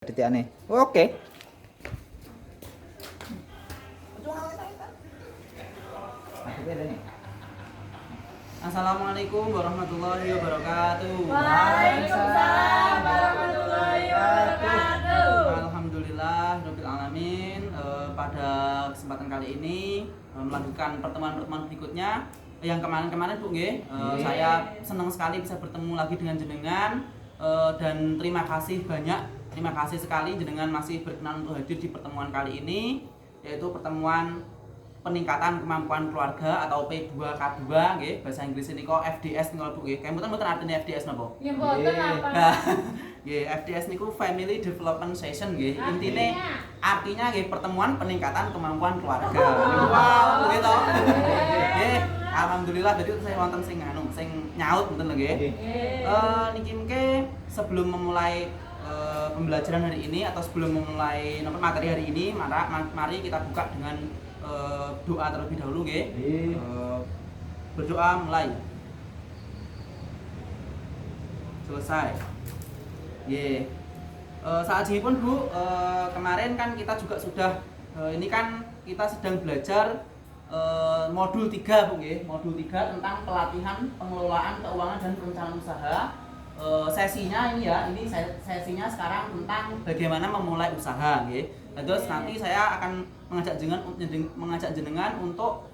Detikane. Oke. Assalamualaikum warahmatullahi wabarakatuh. Waalaikumsalam warahmatullahi wabarakatuh. Alhamdulillah rabbil alamin. Pada kesempatan kali ini melanjutkan pertemuan-pertemuan berikutnya. Yang kemarin-kemarin Bu nggih, saya senang sekali bisa bertemu lagi dengan jenengan dan terima kasih banyak. Terima kasih sekali jenengan masih berkenan untuk hadir di pertemuan kali ini, yaitu pertemuan peningkatan kemampuan keluarga atau P2K2 nggih, bahasa Inggris ini kok FDS niku Bu nggih. Kayak mboten artine FDS napa? Ya mboten apa. Nggih, FDS niku Family Development Session nggih. Intine artinya nggih pertemuan peningkatan kemampuan keluarga. Wow, begitu. Nggih, alhamdulillah dadi saya wonten sing nyaut ngoten lho nggih. Niki mengke sebelum memulai pembelajaran hari ini atau sebelum memulai materi hari ini, mari kita buka dengan doa terlebih dahulu nggih. Berdoa mulai. Selesai. Nggih. Saat ini pun Bu, kemarin kan kita juga sudah ini kan kita sedang belajar modul 3 Bu nggih. Modul 3 tentang pelatihan pengelolaan keuangan dan perencanaan usaha. Sesinya ini ya, ini sesinya sekarang tentang bagaimana memulai usaha nggih. Terus nanti saya akan mengajak jenengan untuk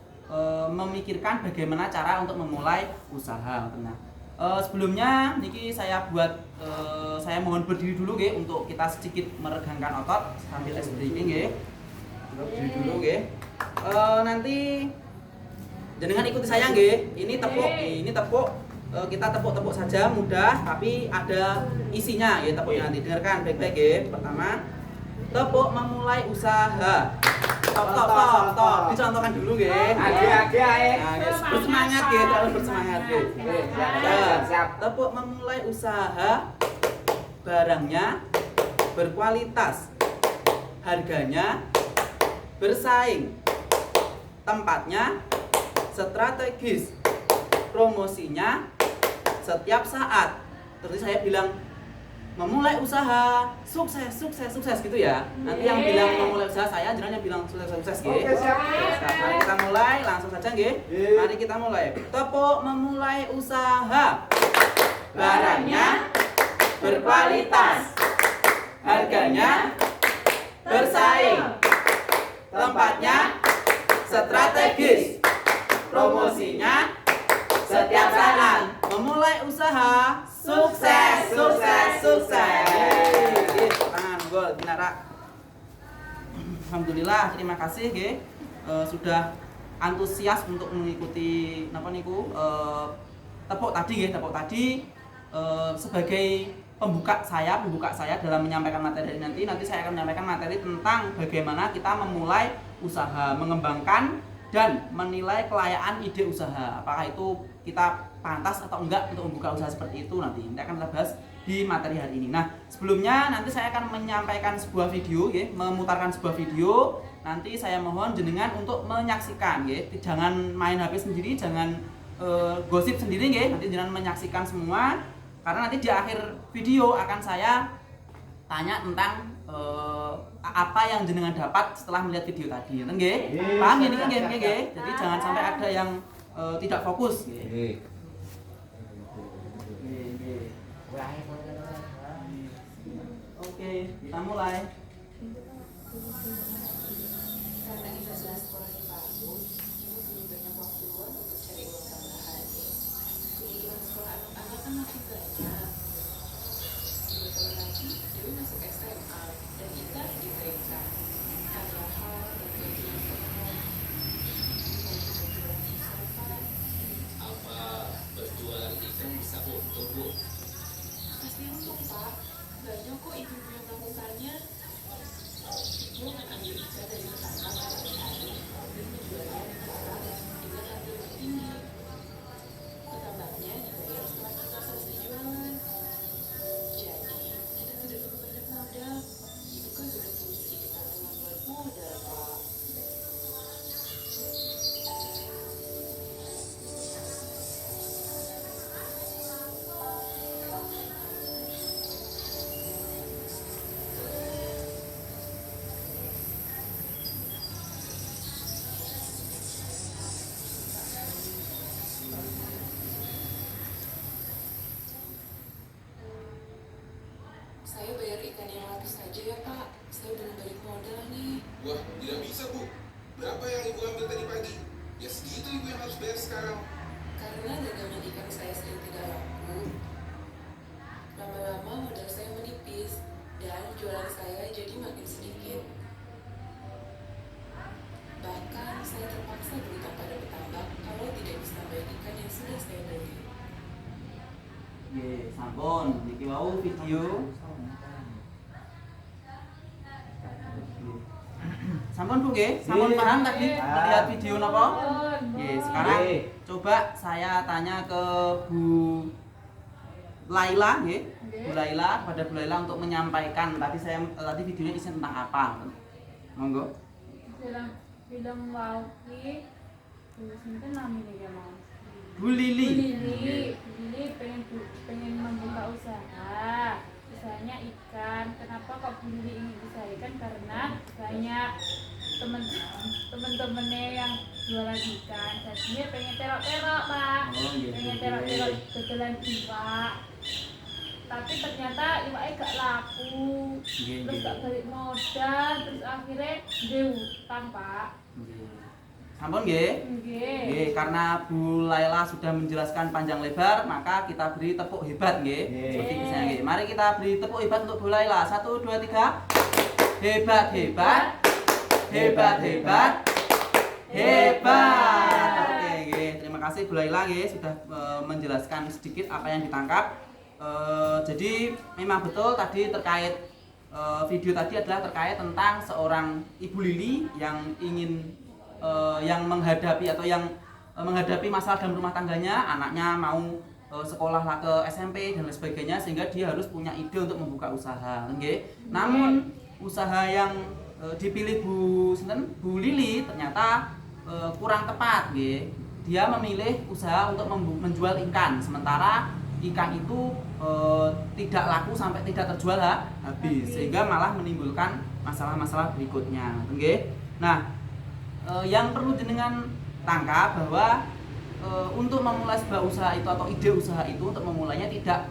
memikirkan bagaimana cara untuk memulai usaha. Nah, sebelumnya niki saya saya mohon berdiri dulu nggih untuk kita sedikit meregangkan otot sambil ice breathing nggih. Berdiri dulu nggih. Nanti jenengan ikuti saya nggih. Ini tepuk kita tepuk-tepuk saja mudah, tapi ada isinya ya tepuknya nanti. Dengarkan baik-baik ya. Pertama, tepuk memulai usaha. Top. Dicontohkan dulu nggih. Age ae. Bersemangat nggih, terus bersemangat nggih. Siap. Tepuk memulai usaha. Barangnya berkualitas. Harganya bersaing. Tempatnya strategis. Promosinya setiap saat. Terus saya bilang memulai usaha sukses gitu ya. Nanti yang bilang memulai usaha saya, jenengan bilang sukses gitu. Oke, siap. Mari kita mulai langsung saja nggih. Mari kita mulai. Tepuk memulai usaha. Barangnya berkualitas. Harganya bersaing. Tempatnya strategis. Promosinya setiap saat. Memulai usaha sukses. Tangan gol Dinara. Alhamdulillah, terima kasih nggih. Sudah antusias untuk mengikuti napa niku tepuk tadi sebagai pembuka saya dalam menyampaikan materi nanti saya akan menyampaikan materi tentang bagaimana kita memulai usaha, mengembangkan dan menilai kelayakan ide usaha. Apakah itu kita pantas atau enggak untuk membuka usaha seperti itu nanti akan kita bahas di materi hari ini. Nah, sebelumnya nanti saya akan menyampaikan sebuah video ya, memutarkan sebuah video. Nanti saya mohon jenengan untuk menyaksikan ya. Jangan main HP sendiri, jangan gosip sendiri ya. Nanti jenengan menyaksikan semua karena nanti di akhir video akan saya tanya tentang apa yang jenengan dapat setelah melihat video tadi, nggih? Paham ini kan nggih? Jadi jangan sampai ada yang tidak fokus nggih. Oke, kita mulai. Karena kita sudah sekolah di Palu, ini punya banyak waktu luang untuk cari uang tambahan. Kebutuhan sekolah anak-anak kan masih banyak. Sebentar lagi, Dewi masuk SMA dan Ika di TK. Padahal bergajian penuh. Mau berjualan susah, Pak. Apa berjualan ikan bisa untung, Bu? Pasti untung, Pak. Banyak kok ibu-ibu yang melakukannya. Ibu akan ambil ikan dari petambak sehari-hari dan menjualnya di pasar dengan harga lebih tinggi. Petambaknya dibayar setelah kita selesai jualan. Jadi, kita tidak perlu banyak saja ya Pak, saya belum balik modal nih. Wah, tidak bisa Bu. Berapa yang Ibu ambil tadi pagi? Ya segitu Ibu yang harus bayar sekarang. Karena dagangan ikan saya sering tidak laku, lama-lama modal saya menipis dan jualan saya jadi makin sedikit. Bahkan saya terpaksa berhutang pada petambak kalau tidak bisa bayar ikan yang sudah saya beli. Nggih, sampun. Niki wau video. Sampun Bu nggih, sampun Nggih. paham tadi melihat video napa? Nggih, sekarang Nggih. coba saya tanya ke Bu Laila nggih. Bu Laila, pada Bu Laila untuk menyampaikan tadi videonya isi tentang apa? Monggo. Film Wauki terus itu namanya ya mau Bu Lili. Lili pengen membuka usahanya ikan. Kenapa kok Bu Lili ingin usaha ikan? Karena banyak temen-temennya yang jualan ikan, jadinya pengen terok-terok Pak, Oh, gitu. pengen terok-terok betulan iwak, tapi ternyata iwaknya gak laku, Nggih, terus nggih. gak balik modal, terus akhirnya dia utang Pak. Nggih. Sampun nggih. Nggih. Nggih, karena Bu Laila sudah menjelaskan panjang lebar, maka kita beri tepuk hebat nggih. Nggih. Seperti biasanya nggih. Mari kita beri tepuk hebat untuk Bu Laila. 1 2 3. Hebat hebat. Hebat hebat. Hebat. Oke nggih. Terima kasih Bu Laila nggih sudah menjelaskan sedikit apa yang ditangkap. Jadi memang betul tadi terkait video tadi adalah terkait tentang seorang Ibu Lili yang ingin yang menghadapi atau yang menghadapi masalah dalam rumah tangganya, anaknya mau sekolah lah ke SMP dan lain sebagainya, sehingga dia harus punya ide untuk membuka usaha, nggih. Namun usaha yang dipilih Bu Lili ternyata kurang tepat, nggih. Dia memilih usaha untuk menjual ikan, sementara ikan itu tidak laku sampai tidak terjual habis, sehingga malah menimbulkan masalah-masalah berikutnya, nggih. Nah, yang perlu jenengan tangkap bahwa untuk memulai sebuah usaha itu atau ide usaha itu untuk memulainya tidak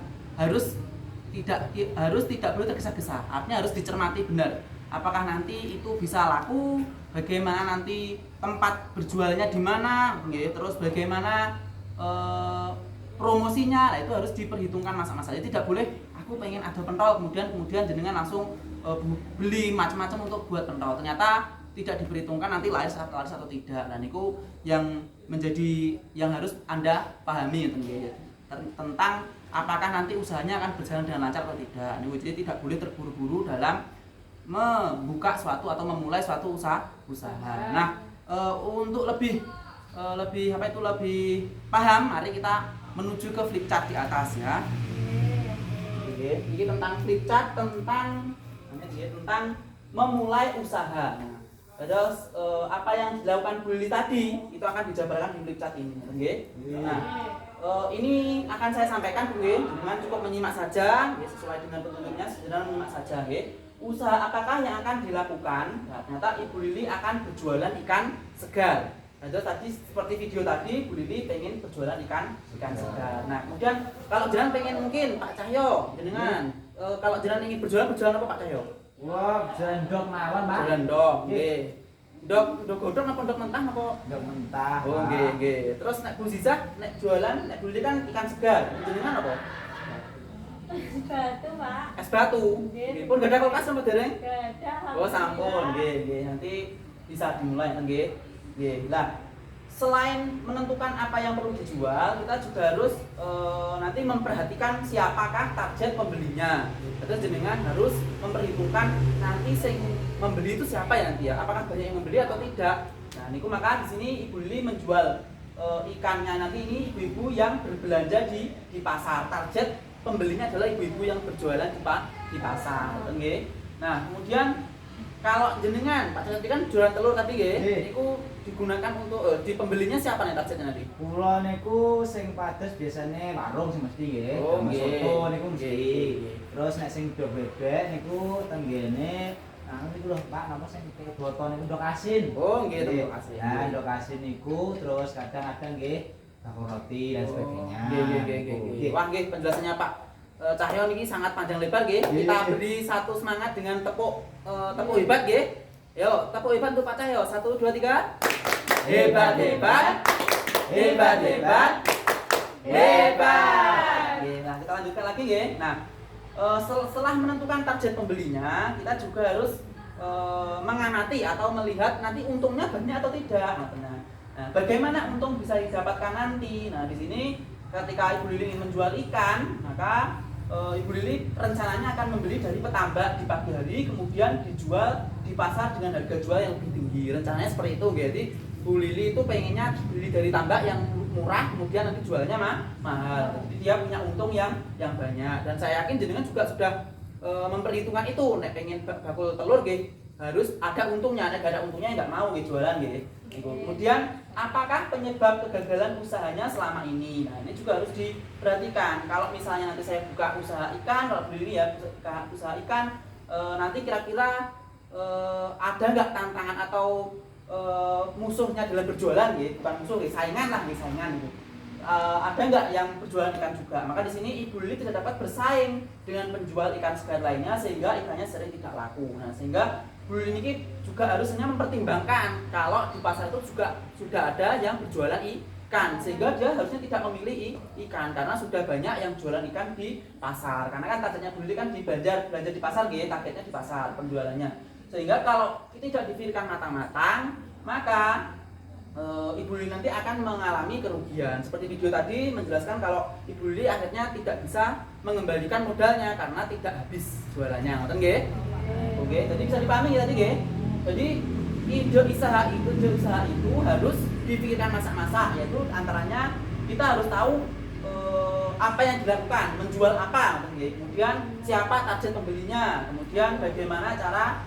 boleh tergesa-gesa. Artinya harus dicermati benar. Apakah nanti itu bisa laku? Bagaimana nanti tempat berjualnya di mana? Terus bagaimana promosinya? Nah, itu harus diperhitungkan masa-masanya. Tidak boleh aku pengen ada pentol kemudian jenengan langsung beli macam-macam untuk buat pentol. Ternyata tidak diperhitungkan nanti laris atau tidak. Dan itu yang menjadi yang harus Anda pahami tentang apakah nanti usahanya akan berjalan dengan lancar atau tidak. Jadi tidak boleh terburu-buru dalam membuka suatu atau memulai suatu usaha. Nah, untuk lebih paham, mari kita menuju ke flip chart di atas ya. Ini tentang flip chart tentang memulai usaha. Nah, terus apa yang dilakukan Bu Lili tadi itu akan dijabarkan di flip chart ini, nggih. Nah, ini akan saya sampaikan Bu Lili, dengan cukup menyimak saja, ya, sesuai dengan petunjuknya, sederhana menyimak saja, nggih. Usaha apakah yang akan dilakukan? Nah, ternyata Ibu Lili akan berjualan ikan segar. Nah, tadi seperti video tadi Bu Lili pengen berjualan ikan segar. Nah, kemudian kalau jenengan pengen mungkin Pak Cahyo, jenengan kalau jenengan ingin berjualan apa Pak Cahyo? Wah, jendok mawon, Pak. Jendok, nggih. Ndok godhong apa ndok mentah apa? Ndok mentah. Oh, nggih. Terus nek Bu Ziza nek jualan, nek Bu Lili kan ikan segar. Jenengan apa? Batu Pak. Es batu. Nggih. Pun gak ada kulkas sama dereng? Gak ada. Oh, sampun. Nggih. Nanti bisa dimulai nggih. Nggih. Lah, selain menentukan apa yang perlu dijual, kita juga harus nanti memperhatikan siapakah target pembelinya. Terus jenengan harus memperhitungkan nanti sing membeli itu siapa ya nanti ya. Apakah banyak yang membeli atau tidak. Nah, niku maka di sini Ibu Lili menjual ikannya nanti ini ibu-ibu yang berbelanja di pasar. Target pembelinya adalah ibu-ibu yang berjualan di pasar, nggih. Nah, kemudian kalau jenengan Pak Cantik kan jualan telur tadi nggih, niku digunakan untuk di pembelinya siapa nih targetnya nanti? Kula niku sing pados biasane warung sing mesti nggih. Oh, Mas nggih. soto niku mesti. Nggih. Terus nek sing do bebek niku tenggene niku lho Pak, napa sing boto niku ndok asin. Oh, nggih, ndok asin. Nah, ndok asin niku terus kadang-kadang nggih tahu roti dan sebagainya. Nggih. Wah, nggih penjelasannya Pak Cahyo niki sangat panjang lebar nggih. Nggih. Kita beri satu semangat dengan tepuk hebat nggih. Yo, tepuk hebat untuk Pak Cahyo. 1 2 3. Hebat hebat. Hebat hebat. Hebat. Oke, nah kita lanjutkan lagi nggih. Nah, setelah menentukan target pembelinya, kita juga harus mengamati atau melihat nanti untungnya banyak atau tidak. Nah, bagaimana untung bisa didapatkan nanti? Nah, di sini ketika Ibu Lili ingin menjual ikan, maka Ibu Lili rencananya akan membeli dari petambak di pagi hari, kemudian dijual di pasar dengan harga jual yang lebih tinggi. Rencananya seperti itu. Jadi Bu Lili itu pengennya beli dari tambak yang murah, kemudian nanti jualnya mahal. Jadi dia punya untung yang banyak. Dan saya yakin jenengan juga sudah memperhitungkan itu. Nek pengen bakul telur, harus ada untungnya. Nek gak ada untungnya nggak mau jualan. Kemudian apakah penyebab kegagalan usahanya selama ini? Nah, ini juga harus diperhatikan. Kalau misalnya nanti saya buka usaha ikan, kalau beli ya buka usaha ikan, nanti kira-kira ada nggak tantangan atau musuhnya dalam berjualan, bukan musuh, saingan lah, saingan gitu. Ada nggak yang berjualan ikan juga? Maka di sini Ibu Lili tidak dapat bersaing dengan penjual ikan segar lainnya sehingga ikannya sering tidak laku. Nah, sehingga Bu Lili ini juga harusnya mempertimbangkan kalau di pasar itu juga sudah ada yang berjualan ikan, sehingga dia harusnya tidak memilih ikan karena sudah banyak yang jualan ikan di pasar. Karena kan targetnya Bu Lili kan belanja di pasar, targetnya di pasar penjualannya. Sehingga kalau tidak dipikirkan matang-matang, maka Ibu Lili nanti akan mengalami kerugian. Seperti video tadi menjelaskan kalau Ibu Lili akhirnya tidak bisa mengembalikan modalnya karena tidak habis jualannya. Ngoten nggih? Oke, jadi bisa dipahami ya tadi nggih. Jadi ide usaha itu harus dipikirkan masa-masa, yaitu antaranya kita harus tahu apa yang dilakukan, menjual apa, kemudian siapa target pembelinya, kemudian bagaimana cara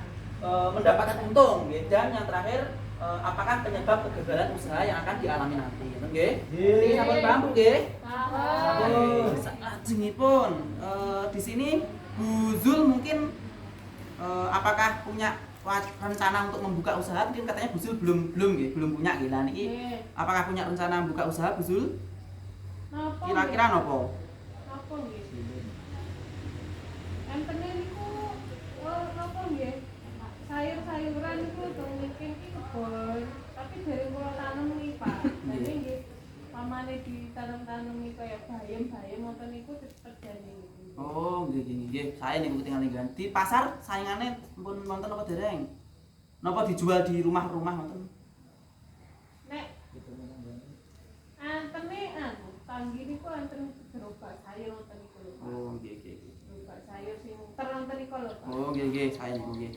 mendapatkan untung, dan yang terakhir apakah penyebab kegagalan usaha yang akan dialami nanti, nggih? Iki sampun paham Bu nggih? Paham. Salajengipun di sini Bu Zul mungkin apakah punya rencana untuk membuka usaha? Mungkin katanya Bu Zul belum punya nggih. Lah niki apakah punya rencana membuka usaha Bu Zul? Kira-kira nopo? Napa nggih? Entene niku napa nggih? Sayur-sayuran niku dong mungkin iki kebon, tapi dari kula tanam iki Pak. Dadi nggih pamane ditanam-tanami kaya bayam-bayam ngoten niku terjadi. Oh, nggih. Saya niku ketinggalan ganti. Pasar saingannya pun wonten apa dereng? Napa dijual di rumah-rumah ngoten? Nek antene tanggi niku anten gerobak sayur ngoten niku lho Pak. Oh, nggih. Gerobak sayur sing muter ngoten niku lho Pak. Oh, nggih, saya niku nggih.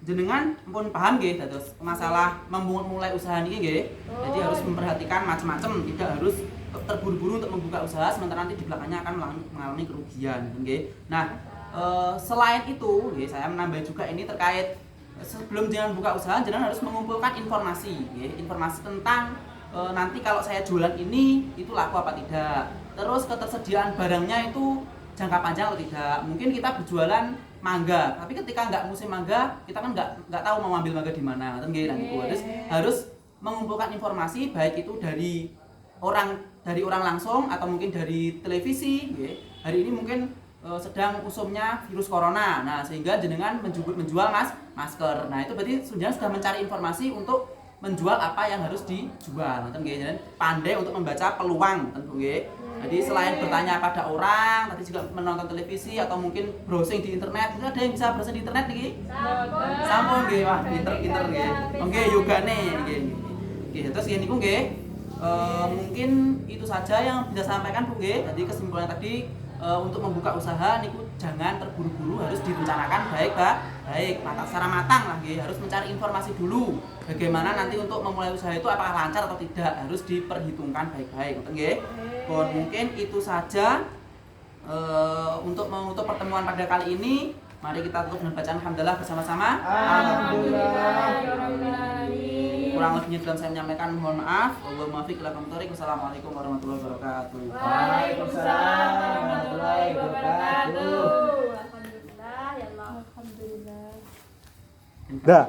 Jenengan pun paham nggih dados masalah memulai usaha niki nggih. Jadi harus memperhatikan macam-macam, tidak harus terburu-buru untuk membuka usaha sementara nanti di belakangnya akan mengalami kerugian, nggih. Nah, selain itu, nggih, saya menambah juga ini terkait sebelum jangan buka usaha, jangan harus mengumpulkan informasi, nggih, informasi tentang nanti kalau saya jualan ini itu laku apa tidak. Terus ketersediaan barangnya itu jangka panjang atau tidak. Mungkin kita berjualan mangga, tapi ketika nggak musim mangga, kita kan nggak tahu mau ambil mangga di mana, nggih. Nah, gitu. Harus mengumpulkan informasi baik itu dari orang langsung atau mungkin dari televisi. Hari ini mungkin sedang usumnya virus corona, nah sehingga jenengan menjual masker. Nah itu berarti sudah mencari informasi untuk menjual apa yang harus dijual. Dan pandai untuk membaca peluang, tentu. Jadi selain bertanya pada orang, tadi juga menonton televisi atau mungkin browsing di internet. Itu ada yang bisa browsing di internet nih? Sampun nggih, wah pinter nggih. Oke, yogane nggih. Oke, terus ngene niku nggih. Mungkin itu saja yang bisa saya sampaikan Bu nggih. Jadi kesimpulannya tadi untuk membuka usaha niku jangan terburu-buru, harus direncanakan baik secara matang lah nggih. Harus mencari informasi dulu bagaimana nanti untuk memulai usaha itu apakah lancar atau tidak, harus diperhitungkan baik-baik, ngoten nggih. Mungkin itu saja untuk menutup pertemuan pada kali ini. Mari kita tutup dengan bacaan alhamdulillah bersama-sama. Kurang lebihnya dalam saya menyampaikan mohon maaf. Wassalamualaikum warahmatullahi wabarakatuh. Waalaikumsalam warahmatullahi wabarakatuh. Alhamdulillah ya Allah. Alhamdulillah. Dah.